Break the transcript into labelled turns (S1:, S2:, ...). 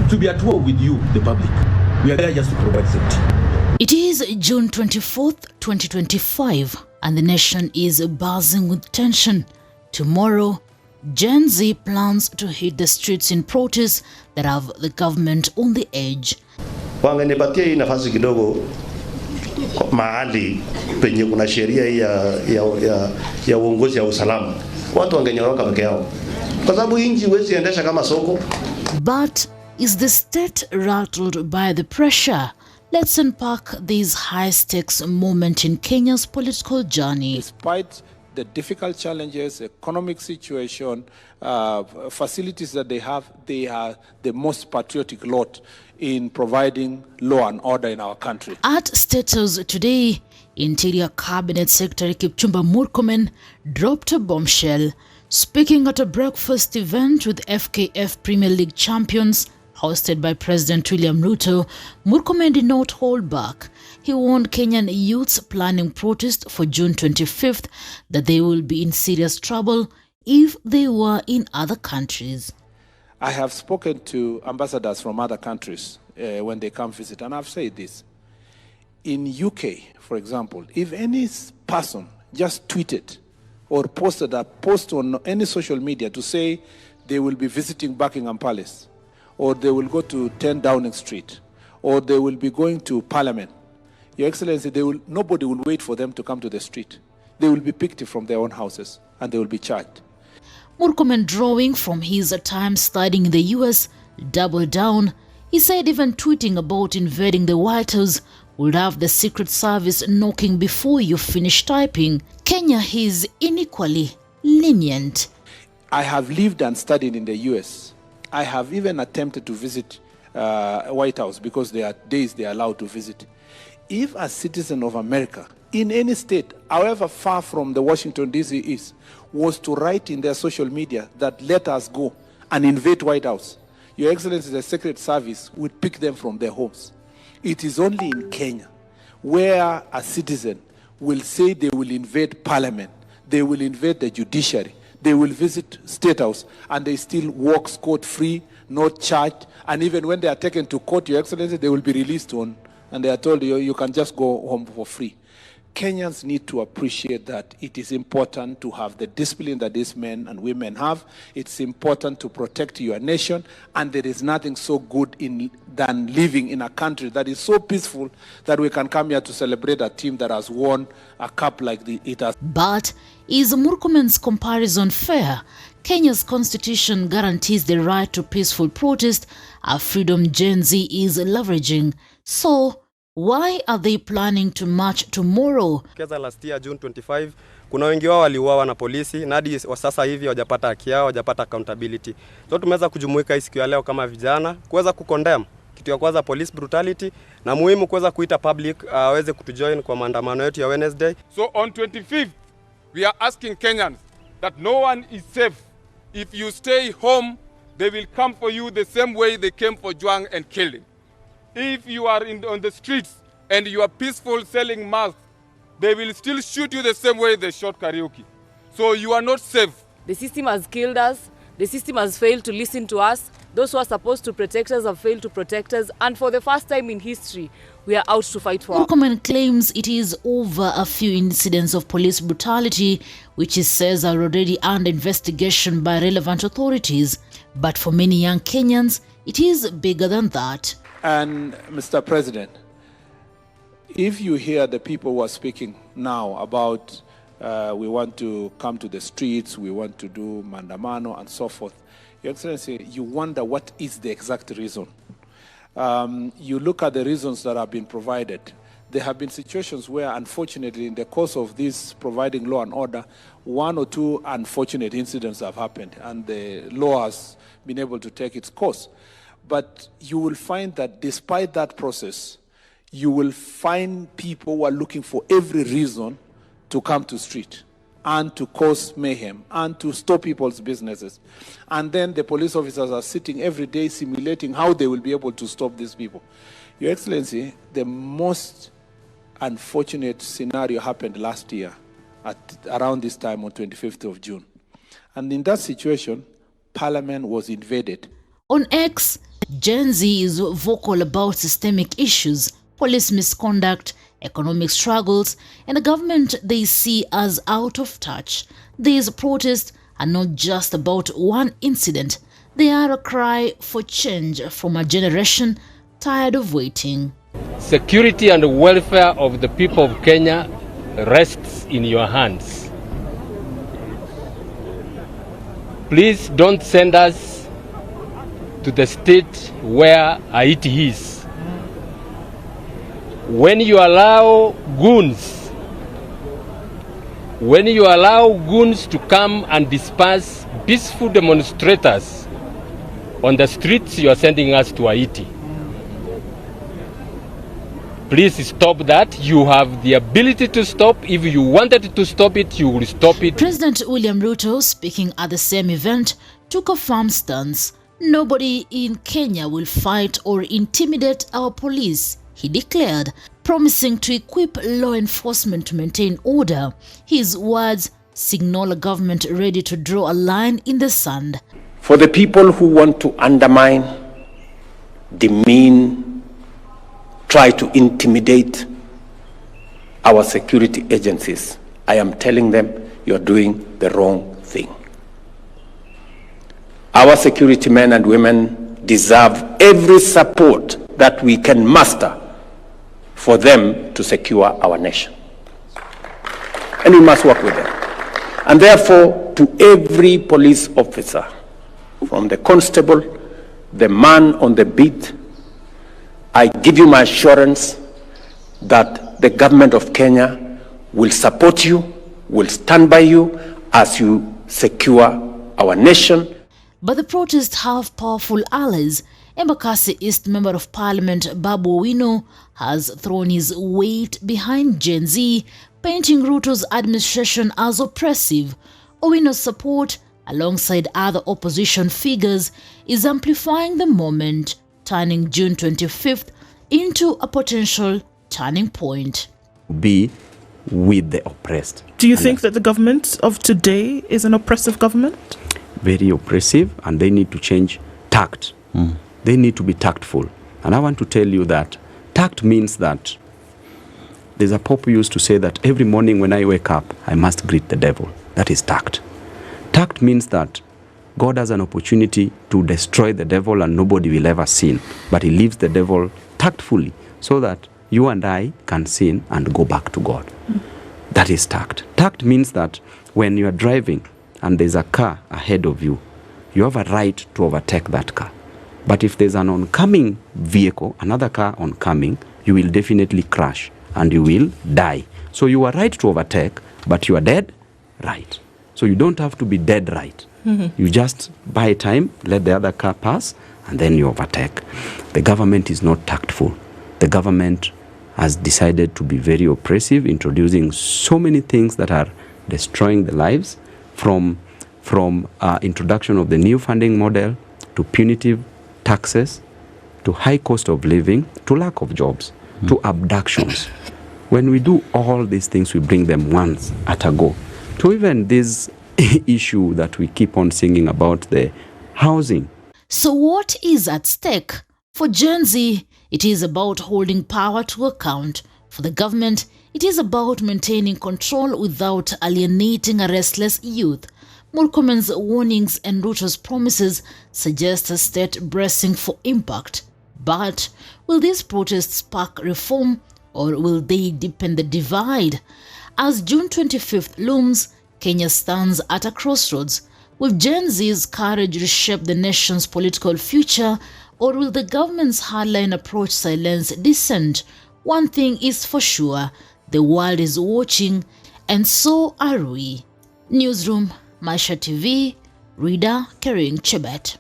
S1: to be at war with you, the public. We are there just to provide safety.
S2: It is June 24th, 2025, and the nation is buzzing with tension. Tomorrow, Gen Z plans to hit the streets in protests that have the government on the edge.
S3: Wangenipatia hii nafasi kidogo mahali penye kuna sheria ya uongozi ya usalama, watu wangenyoroka peke yao, kwa sababu nchi huwezi endesha kama soko.
S2: But is the state rattled by the pressure? Let's unpack this high-stakes moment in Kenya's political journey.
S4: Despite the difficult challenges, economic situation, facilities that they are the most patriotic lot in providing law and order in our country.
S2: At State House today, Interior Cabinet Secretary Kipchumba Murkomen dropped a bombshell. Speaking at a breakfast event with FKF Premier League champions hosted by President William Ruto, Murkomen did not hold back. He warned Kenyan youths planning protest for June 25th that they will be in serious trouble if they were in other countries.
S4: I have spoken to ambassadors from other countries when they come visit, and I've said this. In UK, for example, if any person just tweeted or posted a post on any social media to say they will be visiting Buckingham Palace, or they will go to 10 Downing Street, or they will be going to Parliament, Your Excellency, nobody will wait for them to come to the street. They will be picked from their own houses and they will be charged.
S2: Murkomen, drawing from his time studying in the US, doubled down. He said even tweeting about invading the White House would have the Secret Service knocking before you finish typing. Kenya is unequally lenient.
S4: I have lived and studied in the US. I have even attempted to visit White House because there are days they are allowed to visit. If a citizen of America, in any state, however far from the Washington DC is, was to write in their social media that let us go and invade White House, Your Excellency, the Secret Service would pick them from their homes. It is only in Kenya where a citizen will say they will invade Parliament, they will invade the judiciary, they will visit State House, and they still walk scot-free, not charged, and even when they are taken to court, Your Excellency, they will be released on, and they are told you can just go home for free. Kenyans need to appreciate that it is important to have the discipline that these men and women have. It's important to protect your nation, and there is nothing so good than living in a country that is so peaceful that we can come here to celebrate a team that has won a cup like it has.
S2: But is Murkomen's comparison fair? Kenya's constitution guarantees the right to peaceful protest, a freedom Gen Z is leveraging. So, why are they planning to march tomorrow?
S5: Keza last year June 25, kuna wengi wao waliuawa na polisi, na hadi sasa hivi hawajapata haki yao, hawajapata accountability. So tumeweza kujumuika siku ya leo kama vijana kuweza kukondemn kitu ya kwanza police brutality, na muhimu kuweza kuita public waweze kutujoin kwa maandamano yetu ya Wednesday.
S6: So on 25th, we are asking Kenyans that no one is safe. If you stay home, they will come for you the same way they came for Juang and killed him. If you are on the streets and you are peaceful selling masks, they will still shoot you the same way they shot Karaoke. So you are not safe.
S7: The system has killed us. The system has failed to listen to us. Those who are supposed to protect us have failed to protect us. And for the first time in history, we are out to fight for our...
S2: Murkomen claims it is over a few incidents of police brutality, which he says are already under investigation by relevant authorities. But for many young Kenyans, it is bigger than that.
S4: And Mr. President, if you hear the people who are speaking now about we want to come to the streets, we want to do mandamano and so forth, Your Excellency, you wonder what is the exact reason. You look at the reasons that have been provided. There have been situations where, unfortunately, in the course of this providing law and order, one or two unfortunate incidents have happened, and the law has been able to take its course. But you will find that despite that process, you will find people who are looking for every reason to come to street and to cause mayhem and to stop people's businesses. And then the police officers are sitting every day simulating how they will be able to stop these people. Your Excellency, the most unfortunate scenario happened last year at around this time on 25th of June. And in that situation, Parliament was invaded.
S2: On X, Gen Z is vocal about systemic issues, police misconduct, economic struggles, and a government they see as out of touch. These protests are not just about one incident. They are a cry for change from a generation tired of waiting.
S8: Security and welfare of the people of Kenya rests in your hands. Please don't send us to the state where Haiti is. When you allow goons to come and disperse peaceful demonstrators on the streets, you are sending us to Haiti. Please stop that. You have the ability to stop. If you wanted to stop it, you will stop it.
S2: President William Ruto, speaking at the same event, took a firm stance. Nobody in Kenya will fight or intimidate our police, he declared, promising to equip law enforcement to maintain order. His words signal a government ready to draw a line in the sand.
S9: For the people who want to undermine, demean, try to intimidate our security agencies, I am telling them you're doing the wrong thing. Our security men and women deserve every support that we can muster for them to secure our nation. And we must work with them. And therefore, to every police officer, from the constable, the man on the beat, I give you my assurance that the government of Kenya will support you, will stand by you as you secure our nation.
S2: But the protests have powerful allies. Embakasi East Member of Parliament Babu Owino has thrown his weight behind Gen Z, painting Ruto's administration as oppressive. Owino's support, alongside other opposition figures, is amplifying the moment, turning June 25th into a potential turning point.
S1: Be with the oppressed.
S10: Do you think that the government of today is an oppressive government?
S1: Very oppressive, and they need to change tact. They need to be tactful. And I want to tell you that tact means that there's a pope used to say that every morning when I wake up, I must greet the devil. That is tact. Tact means that God has an opportunity to destroy the devil and nobody will ever sin. But he leaves the devil tactfully so that you and I can sin and go back to God. That is tact. Tact means that when you are driving and there's a car ahead of you, you have a right to overtake that car. But if there's an oncoming vehicle, another car oncoming, you will definitely crash and you will die. So you are right to overtake, but you are dead right. So you don't have to be dead right. You just buy time, let the other car pass, and then you overtake. The government is not tactful. The government has decided to be very oppressive, introducing so many things that are destroying the lives, from introduction of the new funding model, to punitive taxes, to high cost of living, to lack of jobs, to abductions. When we do all these things, we bring them once at a go. To even this issue that we keep on singing about, the housing.
S2: So what is at stake? For Gen Z, it is about holding power to account. For the government, it is about maintaining control without alienating a restless youth. Murkomen's warnings and Ruto's promises suggest a state bracing for impact. But will these protests spark reform, or will they deepen the divide? As June 25th looms, Kenya stands at a crossroads. Will Gen Z's courage reshape the nation's political future, or will the government's hardline approach silence dissent? One thing is for sure, the world is watching, and so are we. Newsroom, Maisha TV, reader carrying Chebet.